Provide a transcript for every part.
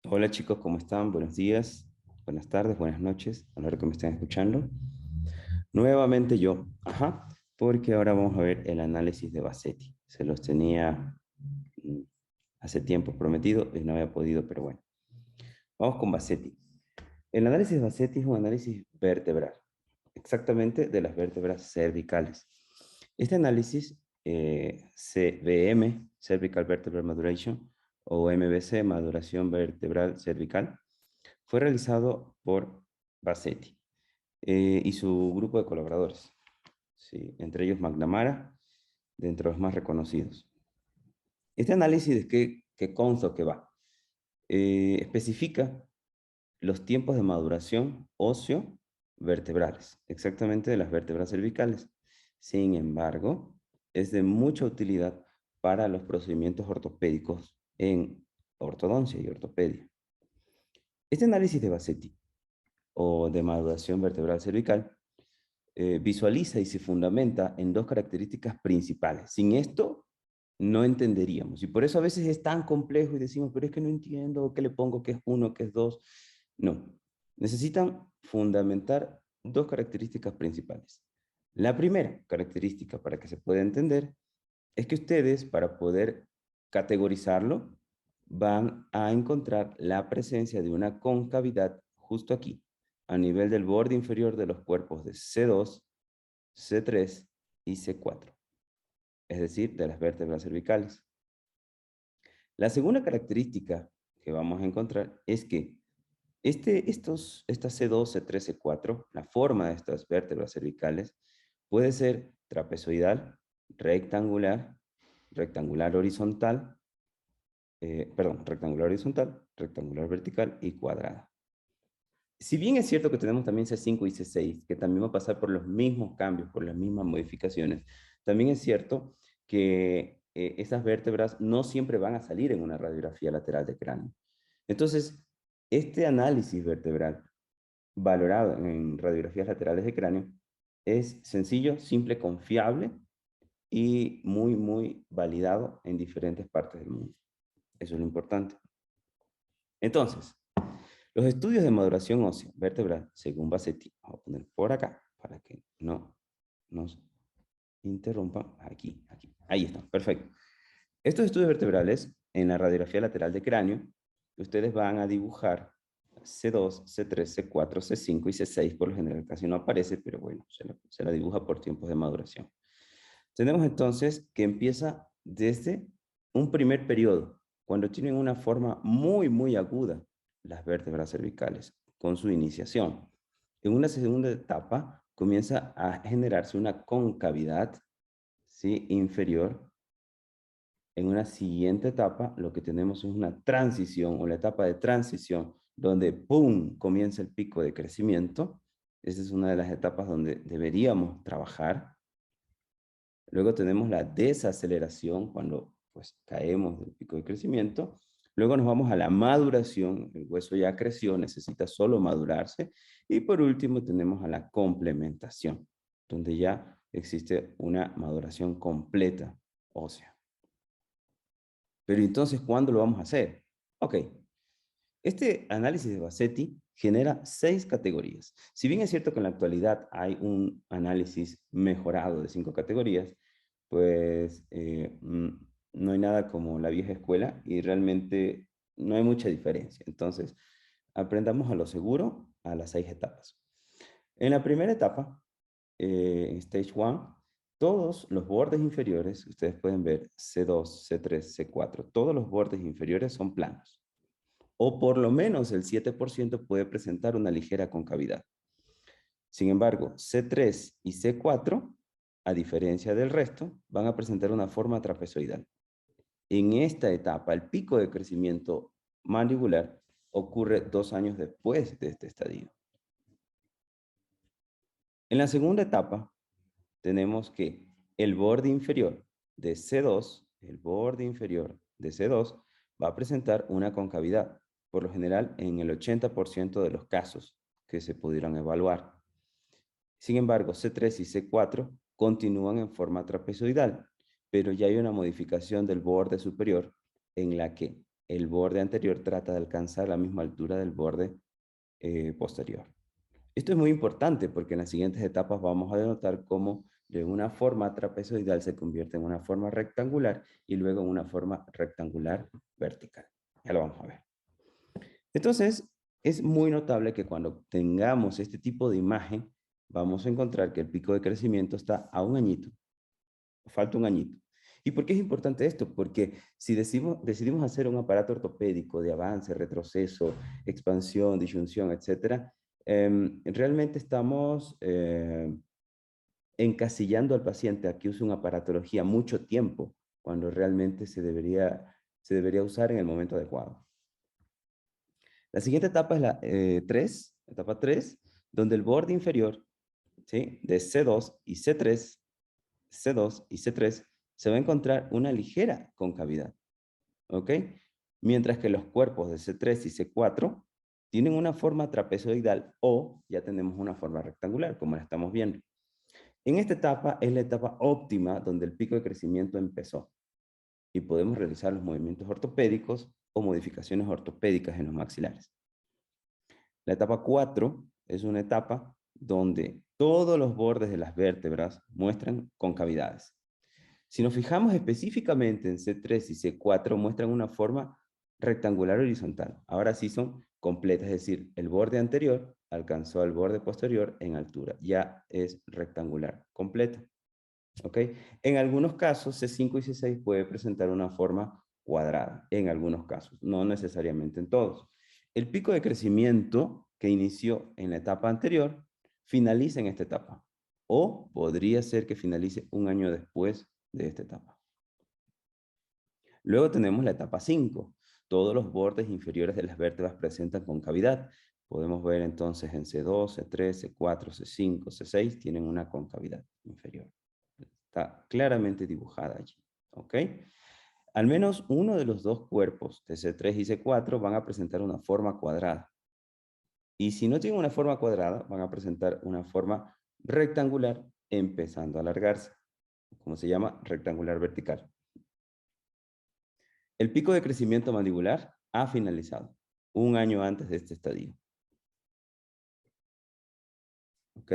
Hola chicos, ¿cómo están? Buenos días, buenas tardes, buenas noches, a la hora que me estén escuchando. Nuevamente yo, porque ahora vamos a ver el análisis de Bassetti. Se los tenía mm, hace tiempo prometido y no había podido, pero bueno. Vamos con Bassetti. El análisis de Bassetti es un análisis vertebral, exactamente de las vértebras cervicales. Este análisis, CVM, Cervical Vertebral Maduration, o MVC, Maduración Vertebral Cervical, fue realizado por Bassetti y su grupo de colaboradores, ¿sí? Entre ellos McNamara, de entre los más reconocidos. Este análisis de qué consta o qué va. Especifica los tiempos de maduración óseo vertebrales, exactamente de las vértebras cervicales. Sin embargo, es de mucha utilidad para los procedimientos ortopédicos en ortodoncia y ortopedia. Este análisis de Bassetti o de maduración vertebral cervical visualiza y se fundamenta en dos características principales. Sin esto, no entenderíamos. Y por eso a veces es tan complejo y decimos, pero es que no entiendo qué le pongo, qué es uno, qué es dos. No. Necesitan fundamentar dos características principales. La primera característica para que se pueda entender es que ustedes, para poder categorizarlo, van a encontrar la presencia de una concavidad justo aquí, a nivel del borde inferior de los cuerpos de C2, C3 y C4, es decir, de las vértebras cervicales. La segunda característica que vamos a encontrar es que estas C2, C3, C4, la forma de estas vértebras cervicales puede ser trapezoidal, rectangular, rectangular horizontal, rectangular horizontal, rectangular vertical y cuadrada. Si bien es cierto que tenemos también C5 y C6, que también va a pasar por los mismos cambios, por las mismas modificaciones, también es cierto que esas vértebras no siempre van a salir en una radiografía lateral de cráneo. Entonces, este análisis vertebral valorado en radiografías laterales de cráneo es sencillo, simple, confiable y muy validado en diferentes partes del mundo. Eso es lo importante. Entonces, los estudios de maduración ósea vertebral, según Bassetti, vamos a poner por acá para que no nos interrumpan. Aquí. Ahí está, perfecto. Estos estudios vertebrales, en la radiografía lateral de cráneo, ustedes van a dibujar C2, C3, C4, C5 y C6, por lo general casi no aparece, pero bueno, se la dibuja por tiempos de maduración. Tenemos entonces que empieza desde un primer periodo, cuando tienen una forma muy aguda las vértebras cervicales, con su iniciación. En una segunda etapa comienza a generarse una concavidad, ¿sí?, inferior. En una siguiente etapa lo que tenemos es una transición o la etapa de transición donde ¡pum!, comienza el pico de crecimiento. Esa es una de las etapas donde deberíamos trabajar. Luego tenemos la desaceleración cuando pues caemos del pico de crecimiento. Luego nos vamos a la maduración, el hueso ya creció, necesita solo madurarse. Y por último tenemos a la complementación, donde ya existe una maduración completa ósea. Pero entonces, ¿cuándo lo vamos a hacer? Ok, este análisis de Bassetti genera 6 categorías. Si bien es cierto que en la actualidad hay un análisis mejorado de 5 categorías, pues no hay nada como la vieja escuela y realmente no hay mucha diferencia. Entonces, aprendamos a lo seguro a las 6 etapas. En la primera etapa, en Stage 1, todos los bordes inferiores, ustedes pueden ver C2, C3, C4, todos los bordes inferiores son planos. O por lo menos el 7% puede presentar una ligera concavidad. Sin embargo, C3 y C4, a diferencia del resto, van a presentar una forma trapezoidal. En esta etapa, el pico de crecimiento mandibular ocurre 2 años después de este estadio. En la segunda etapa, tenemos que el borde inferior de C2, el borde inferior de C2, va a presentar una concavidad, por lo general en el 80% de los casos que se pudieran evaluar. Sin embargo, C3 y C4 continúan en forma trapezoidal, pero ya hay una modificación del borde superior en la que el borde anterior trata de alcanzar la misma altura del borde posterior. Esto es muy importante porque en las siguientes etapas vamos a denotar cómo de una forma trapezoidal se convierte en una forma rectangular y luego en una forma rectangular vertical. Ya lo vamos a ver. Entonces, es muy notable que cuando tengamos este tipo de imagen, vamos a encontrar que el pico de crecimiento está a un añito. Falta un añito. ¿Y por qué es importante esto? Porque si decidimos hacer un aparato ortopédico de avance, retroceso, expansión, disyunción, etcétera, realmente estamos encasillando al paciente a que use una aparatología mucho tiempo, cuando realmente se debería usar en el momento adecuado. La siguiente etapa es la etapa 3, donde el borde inferior, ¿sí?, de C2 y C3, C2 y C3, se va a encontrar una ligera concavidad, ¿ok? Mientras que los cuerpos de C3 y C4 tienen una forma trapezoidal o ya tenemos una forma rectangular, como la estamos viendo. En esta etapa es la etapa óptima donde el pico de crecimiento empezó y podemos realizar los movimientos ortopédicos o modificaciones ortopédicas en los maxilares. La etapa 4 es una etapa donde todos los bordes de las vértebras muestran concavidades. Si nos fijamos específicamente en C3 y C4, muestran una forma rectangular horizontal. Ahora sí son completas, es decir, el borde anterior alcanzó al borde posterior en altura. Ya es rectangular completo. ¿Ok? En algunos casos, C5 y C6 puede presentar una forma cuadrada. En algunos casos, no necesariamente en todos. El pico de crecimiento que inició en la etapa anterior finaliza en esta etapa. O podría ser que finalice un año después de esta etapa. Luego tenemos la etapa 5. Todos los bordes inferiores de las vértebras presentan concavidad. Podemos ver entonces en C2, C3, C4, C5, C6 tienen una concavidad inferior. Está claramente dibujada allí. ¿Ok? Al menos uno de los dos cuerpos de C3 y C4 van a presentar una forma cuadrada. Y si no tienen una forma cuadrada, van a presentar una forma rectangular empezando a alargarse, como se llama rectangular vertical. El pico de crecimiento mandibular ha finalizado un año antes de este estadio. ¿Ok?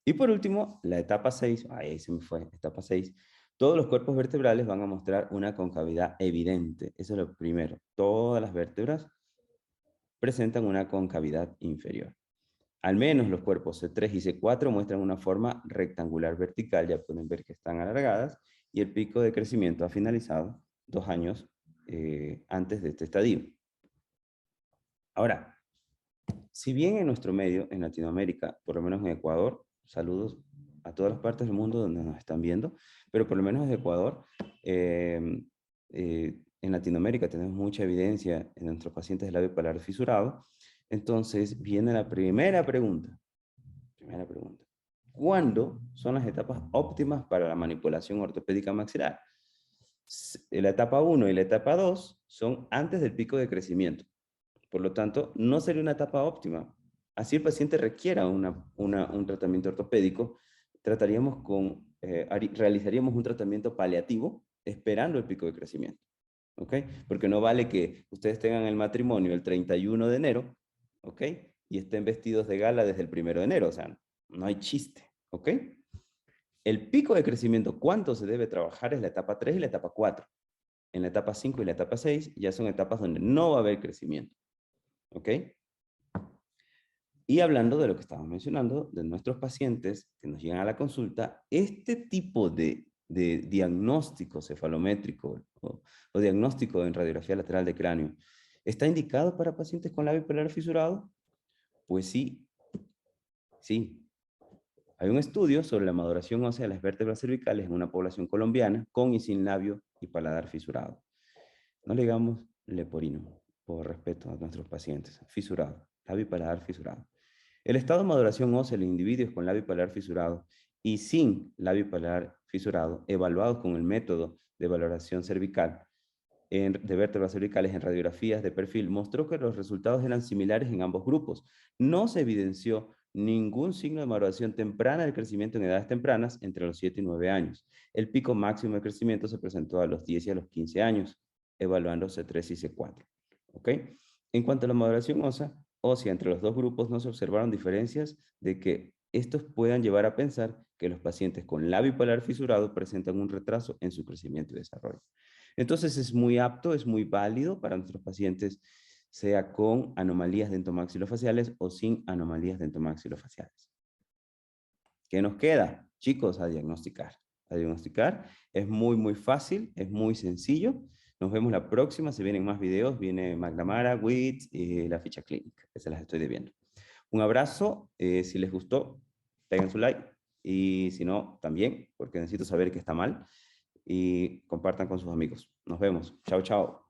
Y por último, la etapa 6, ahí se me fue, etapa 6. Todos los cuerpos vertebrales van a mostrar una concavidad evidente. Eso es lo primero. Todas las vértebras presentan una concavidad inferior. Al menos los cuerpos C3 y C4 muestran una forma rectangular vertical, ya pueden ver que están alargadas, y el pico de crecimiento ha finalizado 2 años antes de este estadio. Ahora, si bien en nuestro medio, en Latinoamérica, por lo menos en Ecuador, saludos a todas las partes del mundo donde nos están viendo, pero por lo menos en Ecuador, en Latinoamérica tenemos mucha evidencia en nuestros pacientes de labio paladar fisurado. Entonces viene la primera pregunta. ¿Cuándo son las etapas óptimas para la manipulación ortopédica maxilar? La etapa 1 y la etapa 2 son antes del pico de crecimiento. Por lo tanto, no sería una etapa óptima. Así el paciente requiera un tratamiento ortopédico, realizaríamos un tratamiento paliativo esperando el pico de crecimiento. ¿Ok? Porque no vale que ustedes tengan el matrimonio el 31 de enero, ¿ok? Y estén vestidos de gala desde el 1 de enero, o sea, no hay chiste, ¿ok? El pico de crecimiento, ¿cuánto se debe trabajar? Es la etapa 3 y la etapa 4. En la etapa 5 y la etapa 6 ya son etapas donde no va a haber crecimiento, ¿ok? Y hablando de lo que estábamos mencionando, de nuestros pacientes que nos llegan a la consulta, este tipo de diagnóstico cefalométrico o diagnóstico en radiografía lateral de cráneo, ¿está indicado para pacientes con labio paladar fisurado? Pues sí, sí. Hay un estudio sobre la maduración ósea de las vértebras cervicales en una población colombiana con y sin labio y paladar fisurado. No le digamos leporino, por respeto a nuestros pacientes. Fisurado, labio y paladar fisurado. El estado de maduración ósea en individuos con labio paladar fisurado y sin labio paladar fisurado, evaluados con el método de valoración cervical de vértebras cervicales en radiografías de perfil, mostró que los resultados eran similares en ambos grupos. No se evidenció ningún signo de maduración temprana del crecimiento en edades tempranas entre los 7 y 9 años. El pico máximo de crecimiento se presentó a los 10 y a los 15 años. evaluando C3 y C4. ¿Ok? En cuanto a la maduración ósea, entre los dos grupos no se observaron diferencias de que estos puedan llevar a pensar que los pacientes con labio polar fisurado presentan un retraso en su crecimiento y desarrollo. Entonces es muy apto, es muy válido para nuestros pacientes, sea con anomalías dentomaxilofaciales o sin anomalías dentomaxilofaciales. ¿Qué nos queda? Chicos, a diagnosticar. A diagnosticar es muy, muy fácil, es muy sencillo. Nos vemos la próxima, se vienen más videos, viene McNamara, WIT y la ficha clínica, que se las estoy debiendo. Un abrazo, si les gustó, peguen su like, y si no, también, porque necesito saber que está mal, y compartan con sus amigos. Nos vemos. Chao, chao.